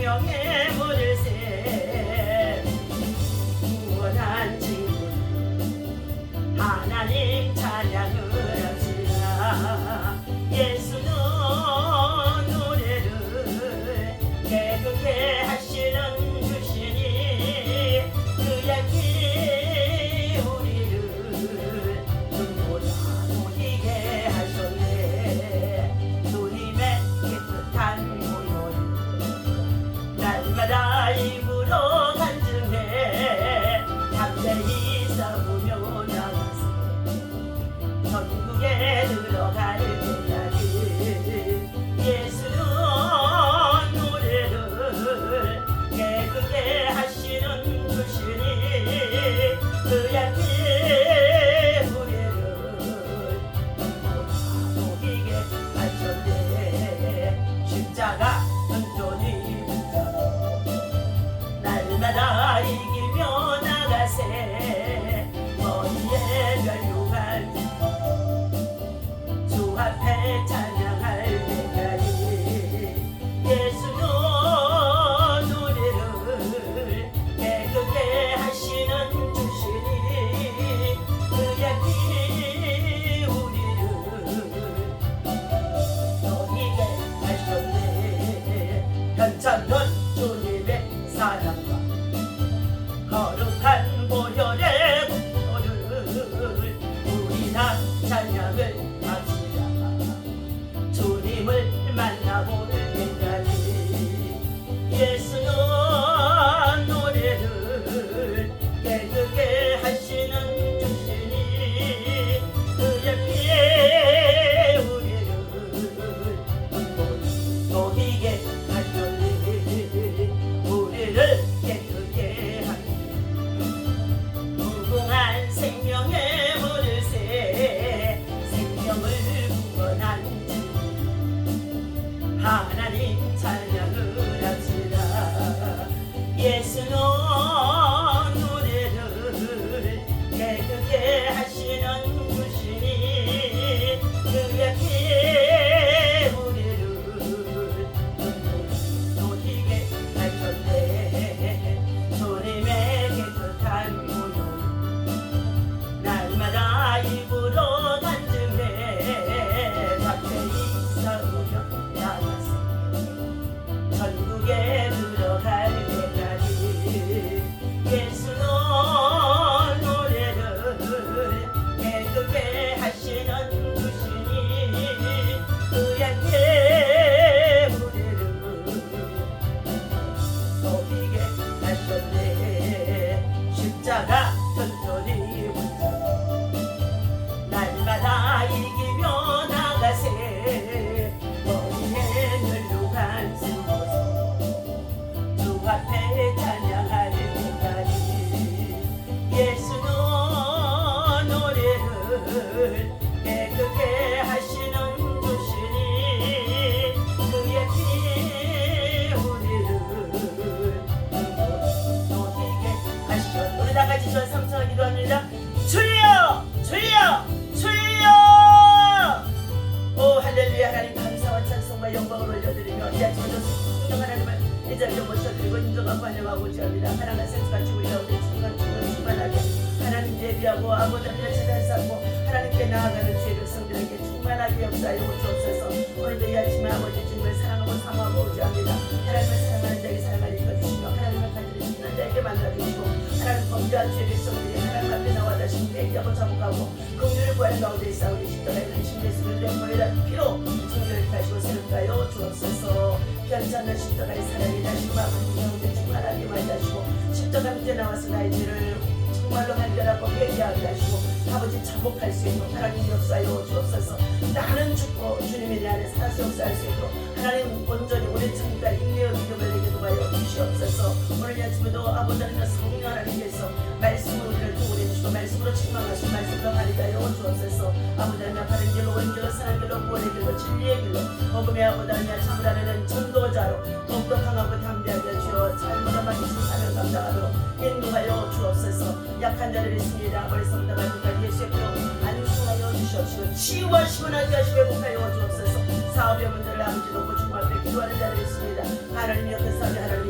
생명의 물을 새 구원한 친구 하나님 찬양을 합시다. 예수는 노래를 깨끗게 하시는 주시니 그의 피 우리를 눈보다 보이게 하셨네. 주님의 깨끗한 모yon 날마다 입으로 간증해 담대히 싸우며 나가세 천국에 들어갈 때까지 예수는 노래를 깨끗게 하시는 주시니 그의 피 우리를 눈보다 보이게 하셨네. 십자가 온전히 붙잡고 날마다 이기며 나가세 머리에 멸류관 주 앞에 찬양할 때까지 예수는 노래를 깨끗게 하시는 주시니 그의 피 우리를 너희게 하셨네. 현장은 주님의 사랑과 거룩한 보혈의 공로를 우리 다 찬양을 합시다. 주님을 만나볼 때까지 예수는 노래를 깨끗게 하시는 주시니 그의 피에 우리를 녹이게 하셨네. 우리를 깨끗게 하니 무궁한 생명의 물을 새 생명을 구원한 주 하나님 찬양을 합시다. 예수는 노래를 깨끗게 하시는 주시니 그의 피에 우리를 녹이게 하셨네. 주님의 깨끗한 모yon 날마다 입으로 간증해 담대히 싸우며 나가세 천국에 들어갈 때까지 예수는 노래를 깨끗게 하시는 주시니 그의 피 우리를 녹이게 하셨네. 십자가 튼튼히 붙잡고 날마다 이기며 나가세 머리에 멸류관 쓰고서 주 앞에 찬양할 때까지 예수는 노래를 깨끗게 하시는 주시니 그의 피 우리를 녹이게 하시던 우리 다 같이 저 삼성을 기도합니다. 주여 주여 주여. 오 할렐루야. 하나님 감사와 찬송과 영광을 올려드리며 이 아침에도 성령 하나님을 이 자리에 모셔드리고 인정하고 환영하고 지합니다. 하나님의 생수같이 우리 가운데 충만하게 하나님 예비하고 아버지 앞에 재단 쌓고 하나님께 나아가는 주의 백성들에게 충만하게 역사하여 주옵소서. 오늘도 이 아침에 아버지 주님을 사랑하고 사모하고 지합니다. 하나님을 사랑하는 자에게 사랑을 입혀주시며 하나님을 간절히 자에게 만나주시고 하나님 범죄한 주의 백성들이 하나님 앞에 나와 다시 회개하고 자복하고 긍휼을 구하는 가운데 있사오니 십자가에 달리신 예수를 영광이라 피로 성결을 다시고 새롭게 하여 주옵소서. 편찮은 십자가의 사랑이 다시 아버지 가운데 충만하게 만나시고 십자가 밑에 나와서 나의 죄를 정말로 간절하고 회개하게 하시고 아버지 자복할 수 있도록 하나님 역사하여 주옵소서. 나는 죽고 주님이 내 안에 살아서 역사할 수 있도록 하나님 온전히 오랜 천국까지 인내의 믿음을 내게 도와여 주시옵소서. 오늘 아침에도 아버지 하나님 성령 하나님께서 말씀으로 우리를 도우려 주시고 말씀으로 책망하시고 말씀으로 가리다여 주옵소서. 아버지 하나님 바른 길로 온 길로 선한 길로 구원의 길로 진리의 길로 복음의 아버지 하나님 참으라는 전도자로 더욱더 강하고 담대하게 주어 잘못을 막으신 사명 감당하도록 인도하여 주옵소서. 약한 자를 있습니다. 머리 성당 말씀까지 예수의 피로 안수하여 주시옵시고 치유하시고 나게 하시고 회복하여 주옵소서. 사업의 문제를 아버지 놓고 주님 앞에 기도하는 자를 있습니다. 하나님 옆에 사게 하나님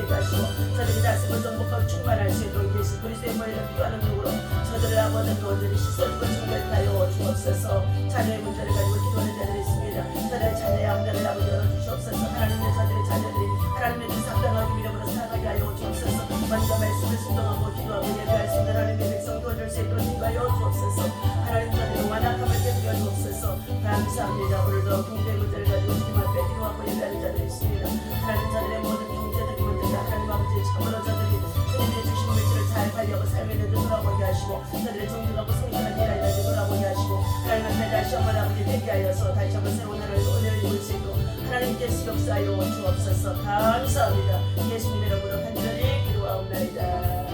되게 하시고 저들이 다스고 정복하고 충만할 수 있도록 예수 그리스도의 머리를 피하는 능으로 저들을 아버지는 온전히 씻어주고 정결하여 주옵소서. 자녀의 문제를 가지고 기도하는 자들이 있습니다. 저들의 자녀의 암장을 아버지 열어주시옵소서. 하나님의 자들의 자녀들이 하나님의 뜻 합당하게 믿음으로 살아가게 하여 주옵소서. 먼저 말씀을 순종하고 기도하고 예배할 수 있는 하나님의 백성 도와줄 수 있도록 인도하여 주옵소서. 하나님 자들의 완악함을 깨뜨려 주옵소서. 감사합니다. 오늘도 경제 문제를 가지고 주님 앞에 기도하고 예배하는 자들이 있습니다. 하나님 자들의 모든 경제적인 문제가 하나님 아버지 참으로 저들이 주님의 주신 물질을 잘 관리하고 삶의 데 돌아보게 하시고 저들의 정직하고 성실한 일하는 돌아보게 하시고 하나님 앞에 다시 한번 아버지 되게 하여서 다시 한번 새로운 하나님의 은혜를 입을 수 있도록 하나님께서 역사하여 주옵소서. 감사합니다. 예수님의 이름으로 간절히 기도하옵나이다.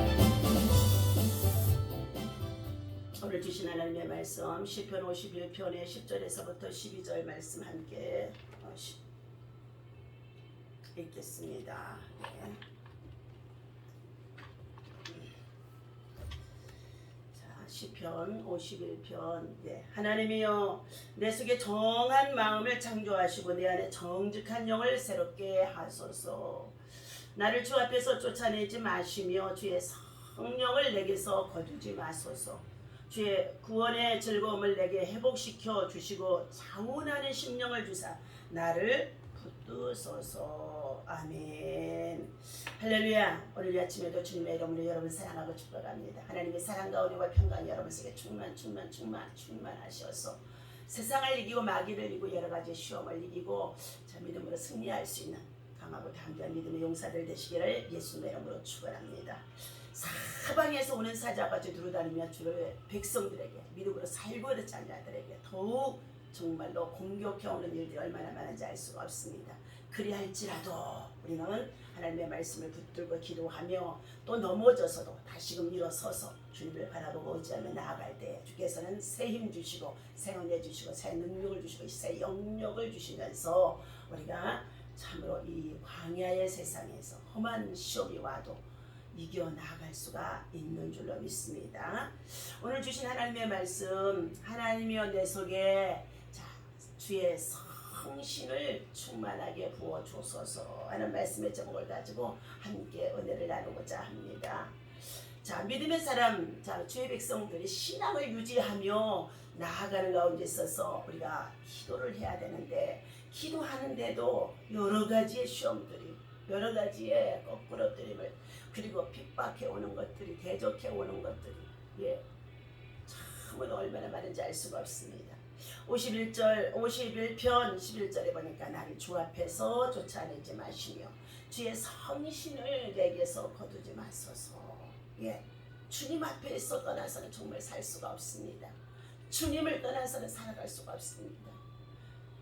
오늘 주신 하나님의 말씀 시편 51편의 10절에서부터 12절 말씀 함께 읽겠습니다. 네. 시편 51편. 네. 하나님이여 내 속에 정한 마음을 창조하시고 내 안에 정직한 영을 새롭게 하소서. 나를 주 앞에서 쫓아내지 마시며 주의 성령을 내게서 거두지 마소서. 주의 구원의 즐거움을 내게 회복시켜 주시고 자원하는 심령을 주사 나를 붙드소서. 아멘. 할렐루야. 오늘 아침에도 주님의 이름으로 여러분 사랑하고 축복합니다. 하나님의 사랑과 은혜와 평강이 여러분 속에 충만하셔서 세상을 이기고 마귀를 이기고 여러 가지 시험을 이기고 자 믿음으로 승리할 수 있는 강하고 담대한 믿음의 용사들 되시기를 예수님의 이름으로 축원합니다. 사방에서 오는 사자가 두루다니며 주의 백성들에게 믿음으로 살고 있는 자녀들에게 더욱 정말로 공격해오는 일들이 얼마나 많은지 알 수가 없습니다. 그리할지라도 우리는 하나님의 말씀을 붙들고 기도하며 또 넘어져서도 다시금 일어서서 주님을 바라보고 의지하며 나아갈 때 주께서는 새 힘 주시고 새 은혜 주시고 새 능력을 주시고 새 영역을 주시면서 우리가 참으로 이 광야의 세상에서 험한 시험이 와도 이겨나갈 수가 있는 줄로 믿습니다. 오늘 주신 하나님의 말씀 하나님이여 내 속에 자 주의 성신을 충만하게 부어주소서 하는 말씀의 제목을 가지고 함께 은혜를 나누고자 합니다. 자 믿음의 사람 자 주의 백성들이 신앙을 유지하며 나아가는 가운데 있어서 우리가 기도를 해야 되는데 기도하는데도 여러 가지의 시험들이 여러 가지의 거꾸러뜨림을 그리고 핍박해오는 것들이 대적해오는 것들이 참으로 얼마나 많은지 알 수가 없습니다. 51편 11절에 보니까 나를 주 앞에서 쫓아내지 마시며 주의 성신을 내게서 거두지 마소서. 주님 앞에서 떠나서는 정말 살 수가 없습니다. 주님을 떠나서는 살아갈 수가 없습니다.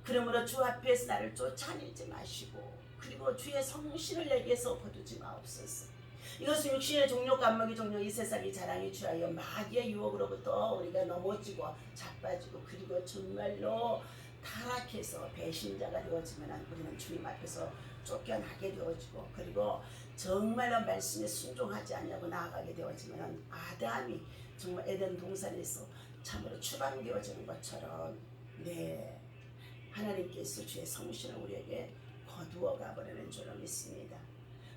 그러므로 주 앞에서 나를 쫓아내지 마시고 그리고 주의 성신을 내게서 거두지 마옵소서. 이것은 육신의 종료 감목의 종료 이 세상의 자랑이 취하여 마귀의 유혹으로부터 우리가 넘어지고 자빠지고 그리고 정말로 타락해서 배신자가 되어지면 우리는 주님 앞에서 쫓겨나게 되어지고 그리고 정말로 말씀에 순종하지 않냐고 나아가게 되어지면 아담이 정말 에덴 동산에서 참으로 추방되어지는 것처럼 하나님께서 주의 성신을 우리에게 거두어 가버리는 줄로 믿습니다.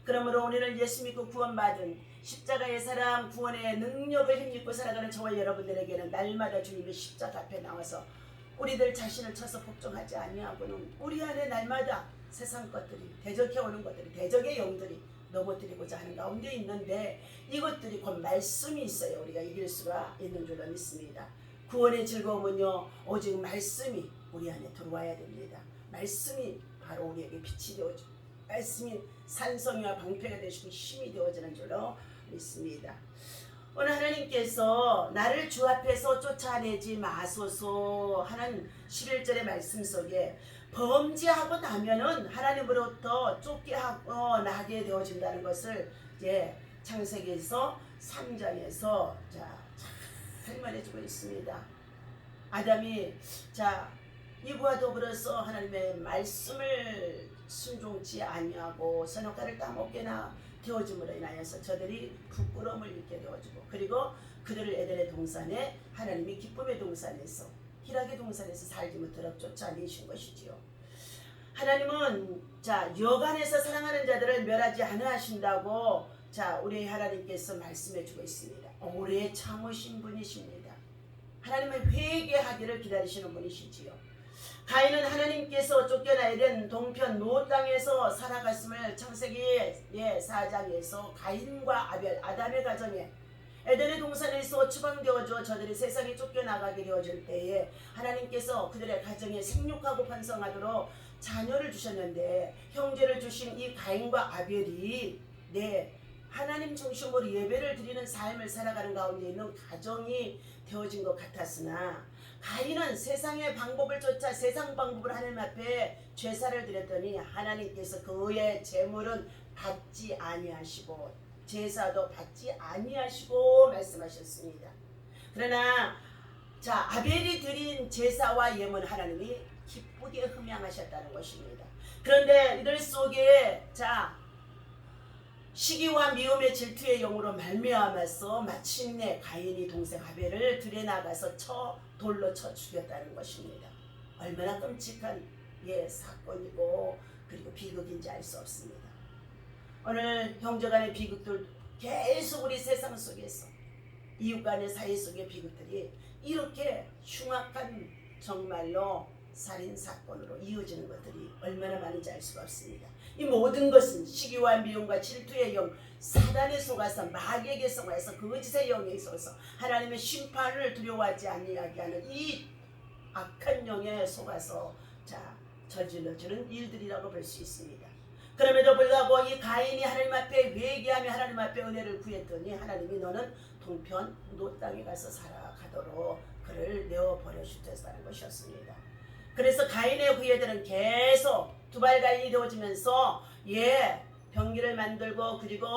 그러므로 오늘은 예수 믿고 구원받은 십자가의 사람 구원의 능력을 힘입고 살아가는 저와 여러분들에게는 날마다 주님의 십자가 앞에 나와서 우리들 자신을 쳐서 복종하지 아니하고는 우리 안에 날마다 세상 것들이 대적해오는 것들이 대적의 영들이 넘어뜨리고자 하는 가운데 있는데 이것들이 곧 말씀이 있어야 우리가 이길 수가 있는 줄로 믿습니다. 구원의 즐거움은요 오직 말씀이 우리 안에 들어와야 됩니다. 말씀이 바로 우리에게 빛이 되어주고 말씀이 산성이와 방패가 되시고 힘이 되어지는 줄로 믿습니다. 오늘 하나님께서 나를 주 앞에서 쫓아내지 마소서 하는 11절의 말씀 속에 범죄하고 나면은 하나님으로부터 쫓겨나고 나게 되어진다는 것을 창세기에서 3장에서 잘 말해주고 있습니다. 아담이 이브와 더불어서 하나님의 말씀을 순종치 아니하고 선악과를 따먹게 되어짐으로 인하여서 저들이 부끄러움을 잃게 되어지고 그리고 그들을 에덴의 동산에 하나님이 기쁨의 동산에서 희락의 동산에서 살지 못하도록 쫓아내신 것이지요. 하나님은 자 여간에서 사랑하는 자들을 멸하지 않으신다고 자 우리 하나님께서 말씀해주고 있습니다. 오래 참으신 분이십니다. 하나님은 회개하기를 기다리시는 분이시지요. 가인은 하나님께서 쫓겨나야 된 동편 노 땅에서 살아갔음을 창세기 4장에서 가인과 아벨 아담의 가정에 에덴의 동산에서 추방되어져 저들이 세상에 쫓겨나가게 되어질 때에 하나님께서 그들의 가정에 생육하고 번성하도록 자녀를 주셨는데 형제를 주신 이 가인과 아벨이 하나님 중심으로 예배를 드리는 삶을 살아가는 가운데 있는 가정이 되어진 것 같았으나 가인은 세상의 방법을 쫓아 세상 방법을 하나님 앞에 제사를 드렸더니 하나님께서 그의 제물은 받지 아니하시고 제사도 받지 아니하시고 말씀하셨습니다. 그러나 자 아벨이 드린 제사와 예물 하나님이 기쁘게 흠양하셨다는 것입니다. 그런데 이들 속에 자 시기와 미움의 질투의 영으로 말미암아서 마침내 가인이 동생 아벨을 들에 나가서 돌로 쳐 죽였다는 것입니다. 얼마나 끔찍한 사건이고 그리고 비극인지 알 수 없습니다. 오늘 형제간의 비극들 계속 우리 세상 속에서 이웃간의 사이 속의 비극들이 이렇게 흉악한 정말로 살인사건으로 이어지는 것들이 얼마나 많은지 알 수가 없습니다. 이 모든 것은 시기와 미움과 질투의 영, 사단에 속아서 마귀에게 속아서 거짓의 영에 있어서 하나님의 심판을 두려워하지 아니하게 하는 이 악한 영에 속아서 저질러지는 일들이라고 볼 수 있습니다. 그럼에도 불구하고 이 가인이 하나님 앞에 회개하며 하나님 앞에 은혜를 구했더니 하나님이 너는 동편 노 땅에 가서 살아가도록 그를 내어버려 주셨다는 것이었습니다. 그래서 가인의 후예들은 계속 두발가인이 되어지면서 병기를 만들고 그리고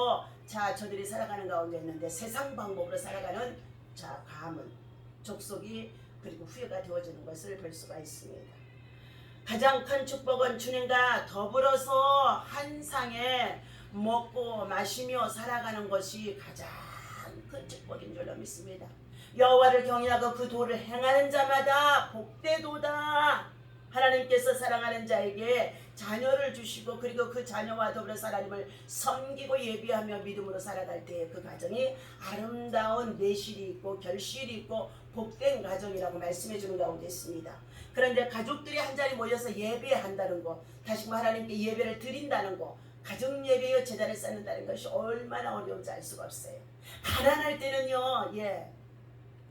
저들이 살아가는 가운데 있는데 세상 방법으로 살아가는 가문 족속이 그리고 후예가 되어지는 것을 볼 수가 있습니다. 가장 큰 축복은 주님과 더불어서 한 상에 먹고 마시며 살아가는 것이 가장 큰 축복인 줄로 믿습니다. 여호와를 경외하고 그 도를 행하는 자마다 복되도다. 하나님께서 사랑하는 자에게 자녀를 주시고 그리고 그 자녀와 더불어서 하나님을 섬기고 예비하며 믿음으로 살아갈 때에 그 가정이 아름다운 내실이 있고 결실이 있고 복된 가정이라고 말씀해 주는 가운데 있습니다. 그런데 가족들이 한자리 모여서 예배한다는 것, 다시 말해 하나님께 예배를 드린다는 것, 가정 예배여 제단을 쌓는다는 것이 얼마나 어려운지 알 수가 없어요. 가난할 때는요,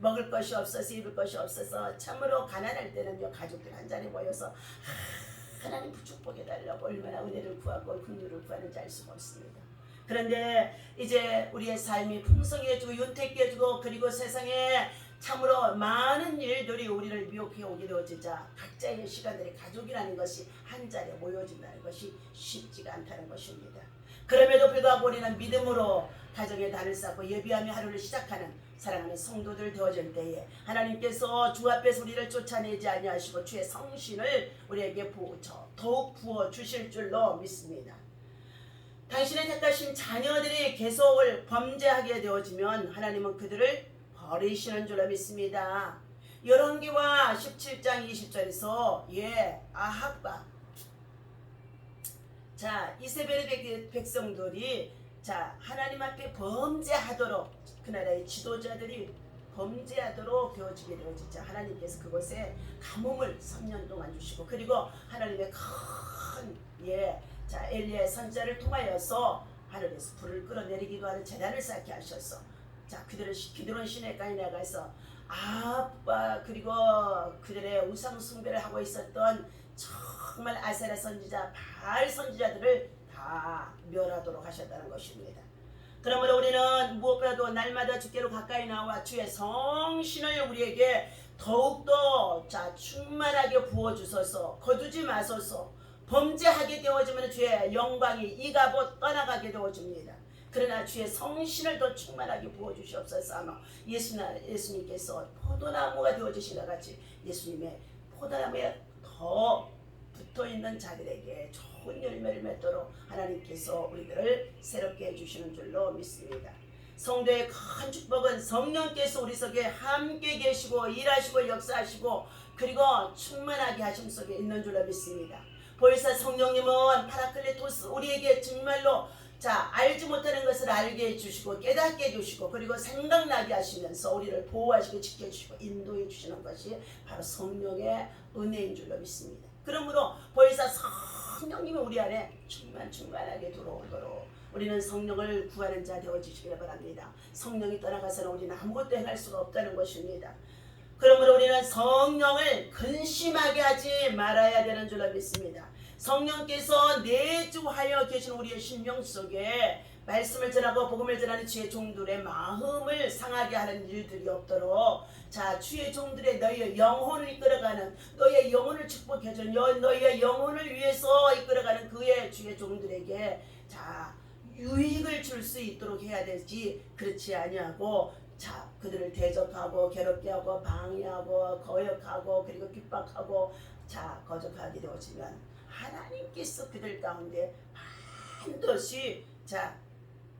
먹을 것이 없어서 입을 것이 없어서 참으로 가난할 때는요 가족들 한자리 모여서 하나님 축복해 달라고 얼마나 은혜를 구하고 긍휼을 구하는지 알 수가 없습니다. 그런데 이제 우리의 삶이 풍성해지고 윤택해지고 그리고 세상에 참으로 많은 일들이 우리를 미혹해 오게 되어지자 각자의 시간들이 가족이라는 것이 한자리에 모여진다는 것이 쉽지가 않다는 것입니다. 그럼에도 불구하고 우리는 믿음으로 가정의 단을 쌓고 예비하며 하루를 시작하는 사랑하는 성도들 되어질 때에 하나님께서 주 앞에서 우리를 쫓아내지 아니하시고 주의 성신을 우리에게 더욱 부어주실 줄로 믿습니다. 당신의 택하신 자녀들이 계속을 범죄하게 되어지면 하나님은 그들을 버리시는 줄로 믿습니다. 열왕기와 17장 20절에서 아합과 이세벨의 백성들이 하나님 앞에 범죄하도록 그 나라의 지도자들이 범죄하도록 되어지게 되어지자 하나님께서 그곳에 가뭄을 3년 동안 주시고 그리고 하나님의 큰 엘리야의 선자를 통하여서 하늘에서 불을 끌어내리기도 하는 제단을 쌓게 하셔서 그들은 기드론 시내까지 나가서 아합과 그리고 그들의 우상 숭배를 하고 있었던 정말 아세라 선지자 바알 선지자들을 다 멸하도록 하셨다는 것입니다. 그러므로 우리는 무엇보다도 날마다 주께로 가까이 나와 주의 성신을 우리에게 더욱더 충만하게 부어주소서. 거두지 마소서. 범죄하게 되어지면 주의 영광이 이가봇 떠나가게 되어집니다. 그러나 주의 성신을 더 충만하게 부어주시옵소서. 아마 예수님께서 포도나무가 되어주신 것 같이 예수님의 포도나무에 더 붙어있는 자들에게 좋은 열매를 맺도록 하나님께서 우리들을 새롭게 해주시는 줄로 믿습니다. 성도의 큰 축복은 성령께서 우리 속에 함께 계시고 일하시고 역사하시고 그리고 충만하게 하심 속에 있는 줄로 믿습니다. 보혜사 성령님은 파라클레토스 우리에게 정말로 알지 못하는 것을 알게 해주시고 깨닫게 해주시고 그리고 생각나게 하시면서 우리를 보호하시고 지켜주시고 인도해 주시는 것이 바로 성령의 은혜인 줄로 믿습니다. 그러므로 보혜사 성령님이 우리 안에 충만하게 들어오도록 우리는 성령을 구하는 자 되어주시기를 바랍니다. 성령이 떠나가서는 우리는 아무것도 행할 수가 없다는 것입니다. 그러므로 우리는 성령을 근심하게 하지 말아야 되는 줄로 믿습니다. 성령께서 내주하여 계신 우리의 심령 속에 말씀을 전하고 복음을 전하는 주의 종들의 마음을 상하게 하는 일들이 없도록 주의 종들의 너희의 영혼을 이끌어가는 너희의 영혼을 축복해주는 너희의 영혼을 위해서 이끌어가는 그의 주의 종들에게 유익을 줄 수 있도록 해야 되지 그렇지 아니하고 그들을 대적하고 괴롭게 하고 방해하고 거역하고 그리고 핍박하고 거적하게 되어지면 하나님께서 그들 가운데 반드시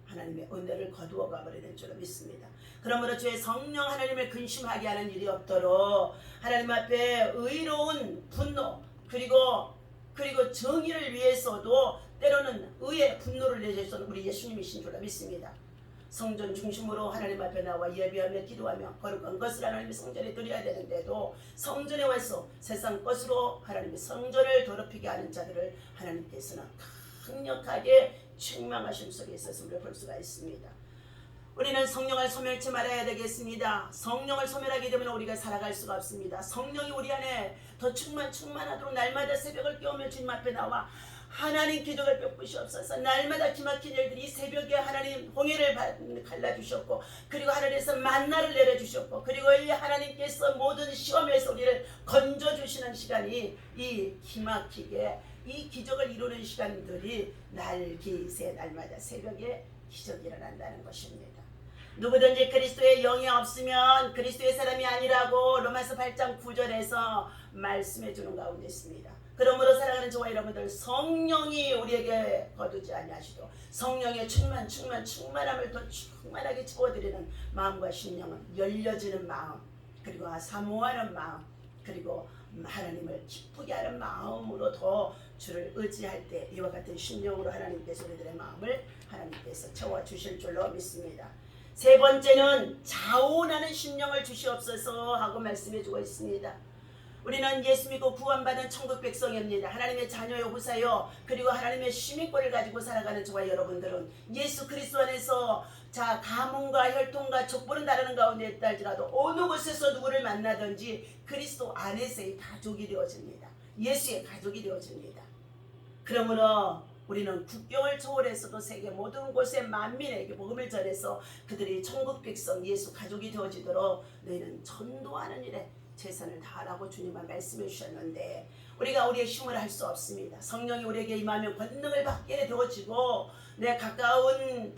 하나님의 은혜를 거두어 가버리는 줄로 믿습니다. 그러므로 주의 성령 하나님을 근심하게 하는 일이 없도록 하나님 앞에 의로운 분노 그리고 정의를 위해서도 때로는 의의 분노를 내셔서 우리 예수님이신 줄로 믿습니다. 성전 중심으로 하나님 앞에 나와 예배하며 기도하며 거룩한 것을 하나님의 성전에 드려야 되는데도 성전에 와서 세상 것으로 하나님의 성전을 더럽히게 하는 자들을 하나님께서는 강력하게 책망하심 속에 있었음을 볼 수가 있습니다. 우리는 성령을 소멸치 말아야 되겠습니다. 성령을 소멸하게 되면 우리가 살아갈 수가 없습니다. 성령이 우리 안에 더 충만하도록 날마다 새벽을 깨우며 주님 앞에 나와 하나님 기적을 베푸시옵소서. 날마다 기막힌 일들이 새벽에 하나님 홍해를 갈라주셨고 그리고 하늘에서 만나를 내려주셨고 그리고 이 하나님께서 모든 시험에서 우리를 건져주시는 시간이 이 기막히게 이 기적을 이루는 시간들이 날기새 날마다 새벽에 기적이 일어난다는 것입니다. 누구든지 그리스도의 영이 없으면 그리스도의 사람이 아니라고 로마서 8장 9절에서 말씀해 주는 가운데 있습니다. 그러므로 사랑하는 저와 여러분들 성령이 우리에게 거두지 아니하시도록 성령의 충만함을 더 충만하게 채워드리는 마음과 심령은 열려지는 마음 그리고 사모하는 마음 그리고 하나님을 기쁘게 하는 마음으로 더 주를 의지할 때 이와 같은 심령으로 하나님께서 우리들의 마음을 하나님께서 채워주실 줄로 믿습니다. 세 번째는 자원하는 심령을 주시옵소서 하고 말씀해 주고 있습니다. 우리는 예수 믿고 구원받은 천국 백성입니다. 하나님의 자녀요 후사요 그리고 하나님의 시민권을 가지고 살아가는 저와 여러분들은 예수 그리스도 안에서 가문과 혈통과 족보는 다르는 가운데 있다 할지라도 어느 곳에서 누구를 만나든지 그리스도 안에서의 가족이 되어집니다. 예수의 가족이 되어집니다. 그러므로 우리는 국경을 초월해서도 세계 모든 곳의 만민에게 복음을 전해서 그들이 천국 백성 예수 가족이 되어지도록 너희는 전도하는 일에 최선을 다하라고 주님은 말씀해 주셨는데 우리가 우리의 힘을 할 수 없습니다. 성령이 우리에게 임하면 권능을 받게 되어지고 내 가까운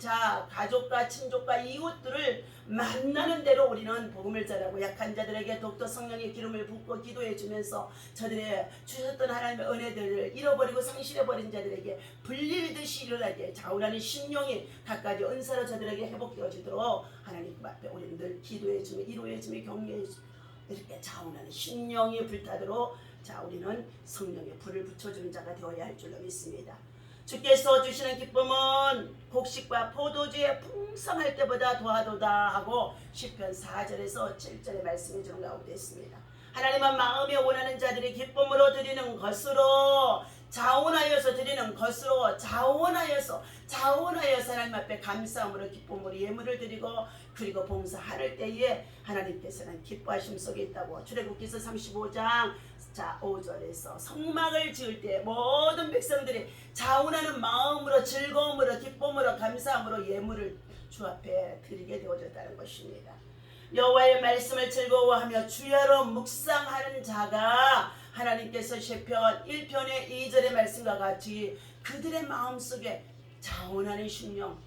가족과 친족과 이웃들을 만나는 대로 우리는 복음을 전하고 약한 자들에게 더욱더 성령의 기름을 붓고 기도해 주면서 저들의 주셨던 하나님의 은혜들을 잃어버리고 상실해버린 자들에게 불리듯이 일어나게 자원하는 심령이 각가지 은사로 저들에게 회복되어지도록 하나님 앞에 우리는 늘 기도해 주며 위로해 주며 격려해 주며 이렇게 자원하는 심령이 불타도록 우리는 성령의 불을 붙여주는 자가 되어야 할 줄로 믿습니다. 주께서 주시는 기쁨은 곡식과 포도주의 풍성할 때보다 더하도다 하고 시편 4절에서 7절에 말씀해 주는 가운데 있습니다. 하나님은 마음에 원하는 자들이 기쁨으로 드리는 것으로 자원하여서 드리는 것으로 자원하여서 하나님 앞에 감사함으로 기쁨으로 예물을 드리고 그리고 봉사할 때에 하나님께서는 기뻐하심 속에 있다고 출애굽기서 35장 5절에서 성막을 지을 때 모든 백성들이 자원하는 마음으로 즐거움으로 기쁨으로 감사함으로 예물을 주 앞에 드리게 되어졌다는 것입니다. 여호와의 말씀을 즐거워하며 주야로 묵상하는 자가 하나님께서 시편 1편의 2절의 말씀과 같이 그들의 마음속에 자원하는 심령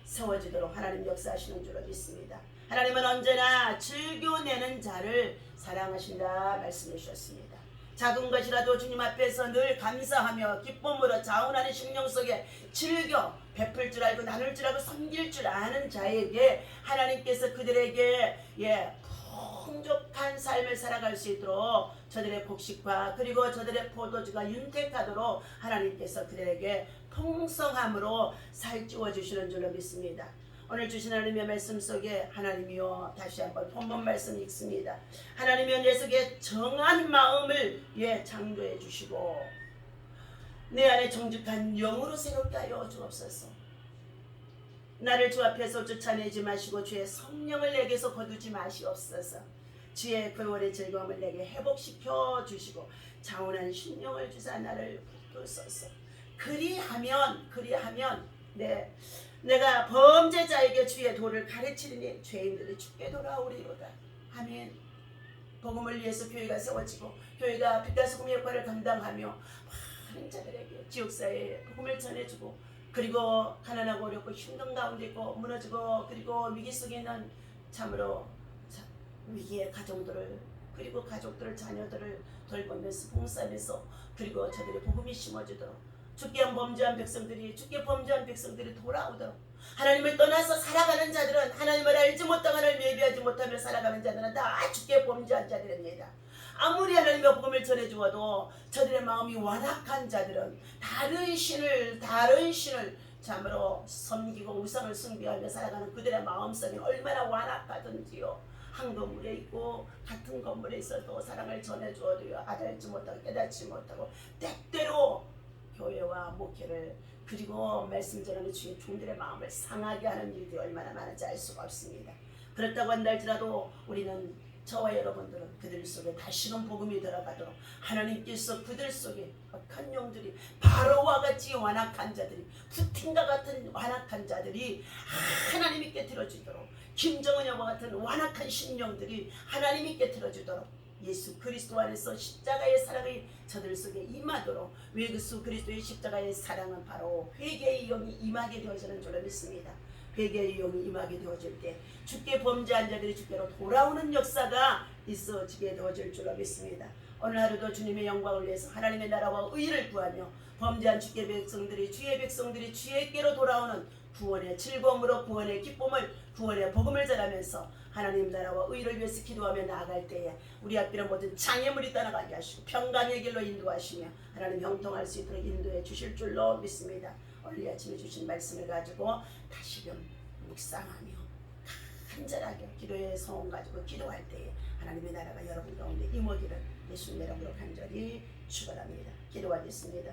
세워지도록 하나님 역사하시는 줄로 믿습니다. 하나님은 언제나 즐겨내는 자를 사랑하신다 말씀해 주셨습니다. 작은 것이라도 주님 앞에서 늘 감사하며 기쁨으로 자원하는 심령 속에 즐겨 베풀 줄 알고 나눌 줄 알고 섬길 줄 아는 자에게 하나님께서 그들에게 풍족한 삶을 살아갈 수 있도록 저들의 곡식과 그리고 저들의 포도주가 윤택하도록 하나님께서 그들에게 풍성함으로 살찌워 주시는 줄로 믿습니다. 오늘 주신 하나님의 말씀 속에 하나님이여, 다시 한번 본문 말씀 읽습니다. 하나님이여, 내 속에 정한 마음을 창조해 주시고 내 안에 정직한 영으로 새롭게 하여 주옵소서. 나를 주 앞에서 쫓아내지 마시고 주의 성령을 내게서 거두지 마시옵소서. 주의 그월의 즐거움을 내게 회복시켜 주시고 자원한 신령을 주사 나를 붙들소서. 그리하면 내가 범죄자에게 주의 도를 가르치리니 죄인들이 주께 돌아오리로다. 아멘. 복음을 위해서 교회가 세워지고 교회가 빛과 소금의 역할을 감당하며 많은 자들에게 지역사회에 복음을 전해주고 그리고 가난하고 어렵고 힘든 가운데 있고 무너지고 그리고 위기 속에 있는 참으로 위기의 가정들을 그리고 가족들을 자녀들을 돌보면서 봉사하면서 그리고 저들의 복음이 심어지도록 주께 범죄한 백성들이 돌아오도록 하나님을 떠나서 살아가는 자들은 하나님을 알지 못하고 하나님을 예비하지 못하며 살아가는 자들은 다 주께 범죄한 자들입니다. 아무리 하나님의 복음을 전해주어도 저들의 마음이 완악한 자들은 다른 신을 참으로 섬기고 우상을 숭배하며 살아가는 그들의 마음속이 얼마나 완악하든지요. 한 건물에 있고 같은 건물에 있어도 사랑을 전해주어도요 알지 못하고 깨닫지 못하고 때때로 교회와 목회를 그리고 말씀 전하는 주의 종들의 마음을 상하게 하는 일들이 얼마나 많은지 알 수가 없습니다. 그렇다고 한다 할지라도 우리는 저와 여러분들은 그들 속에 다시금 복음이 들어가도록 하나님께서 그들 속에 악한 영들이 바로와 같이 완악한 자들이 푸틴과 같은 완악한 자들이 하나님께 들어주도록 김정은 여과 같은 완악한 신령들이 하나님께 들어주도록 예수 그리스도 안에서 십자가의 사랑이 저들 속에 임하도록 예수 그리스도의 십자가의 사랑은 바로 회개의 영이 임하게 되어지는 줄로 믿습니다. 회개의 영이 임하게 되어질 때 주께 범죄한 자들이 주께로 돌아오는 역사가 있어지게 되어질 줄로 믿습니다. 오늘 하루도 주님의 영광을 위해서 하나님의 나라와 의를 구하며 범죄한 주의 백성들이 주의께로 돌아오는 구원의 즐거움으로 구원의 기쁨을 구원의 복음을 전하면서 하나님 나라와 의를 위해서 기도하며 나아갈 때에 우리 앞길의 모든 장애물이 떠나가게 하시고 평강의 길로 인도하시며 하나님 형통할 수 있도록 인도해 주실 줄로 믿습니다. 오늘 이 아침에 주신 말씀을 가지고 다시금 묵상하며 간절하게 기도의 소원 가지고 기도할 때에 하나님의 나라가 여러분 가운데 임하기를 예수님의 이름으로 간절히 축원합니다. 기도하겠습니다.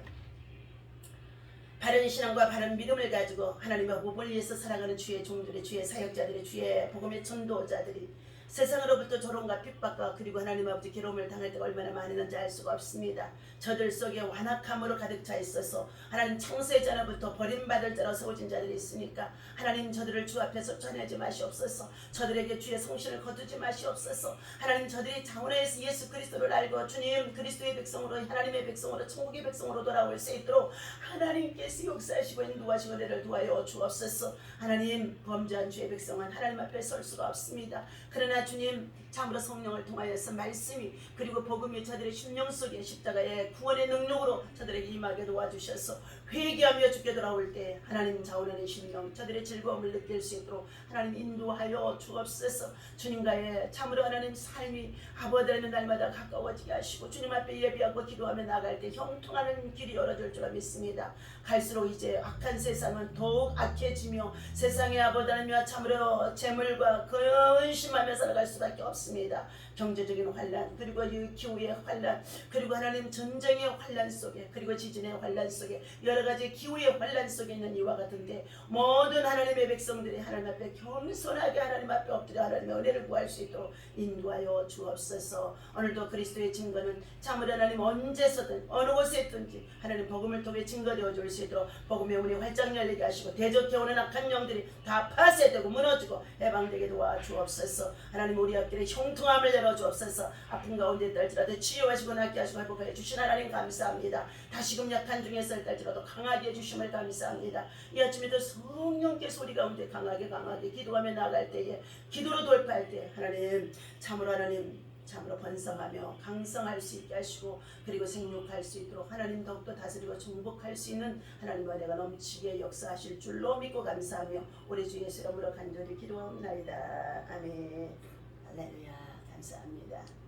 바른 신앙과 바른 믿음을 가지고 하나님의 복음을 위해서 살아가는 주의 종들이 주의 사역자들이 주의 복음의 전도자들이 세상으로부터 조롱과 핍박과 그리고 하나님 아버지 괴로움을 당할 때가 얼마나 많은지 알 수가 없습니다. 저들 속에 완악함으로 가득 차 있어서 하나님 창세의 전부터 버림받을 자로 세워진 자들이 있으니까 하나님 저들을 주 앞에서 쫓아내지 마시옵소서. 저들에게 주의 성신을 거두지 마시옵소서. 하나님 저들이 장원에서 예수 그리스도를 알고 주님 그리스도의 백성으로 하나님의 백성으로 천국의 백성으로 돌아올 수 있도록 하나님께서 역사하시고 인도하시고 내를 도와여 주옵소서. 하나님 범죄한 주의 백성은 하나님 앞에 설 수가 없습니다. 그러나 주님 참으로 성령을 통하여서 말씀이 그리고 복음이 저들의 심령 속에 십자가의 구원의 능력으로 저들에게 임하게 도와주셔서 회개하며 주께 돌아올 때 하나님 자원하는 심령 저들의 즐거움을 느낄 수 있도록 하나님 인도하여 주옵소서. 주님과의 참으로 하나님 삶이 아버지라는 날마다 가까워지게 하시고 주님 앞에 예비하고 기도하며 나갈 때 형통하는 길이 열어질 줄 믿습니다. 갈수록 이제 악한 세상은 더욱 악해지며 세상의 아버지라며 참으로 재물과 근심하며 살아갈 수밖에 없습니다. 경제적인 환란 그리고 기후의 환란 그리고 하나님 전쟁의 환란 속에 그리고 지진의 환란 속에 여러가지 기후의 환란 속에 있는 이와 같은데 모든 하나님의 백성들이 하나님 앞에 겸손하게 하나님 앞에 엎드려 하나님의 은혜를 구할 수 있도록 인도하여 주옵소서. 오늘도 그리스도의 증거는 참으로 하나님 언제서든 어느 곳에 있든지 하나님 복음을 통해 증거되어 줄 수 있도록 복음의 문이 활짝 열리게 하시고 대적해오는 악한 영들이 다 파쇄되고 무너지고 해방되게 도와주옵소서. 하나님 우리 앞길에 형통함을 열어주옵소서. 아픈 가운데 있을지라도 치유하시고 낫게 하시고 회복해 주신 하나님 감사합니다. 다시금 약한 중에 있을지라도 강하게 해주심을 감사합니다. 이 아침에도 성령께서 우리 가운데 강하게 기도하며 나아갈 때에 기도로 돌파할 때 하나님 참으로 번성하며 강성할 수 있게 하시고 그리고 생육할 수 있도록 하나님 더욱더 다스리고 정복할 수 있는 하나님과 내가 넘치게 역사하실 줄로 믿고 감사하며 우리 주 예수 이름으로 간절히 기도하옵나이다. 아멘. 할렐루야. 감사합니다. 감사합니다.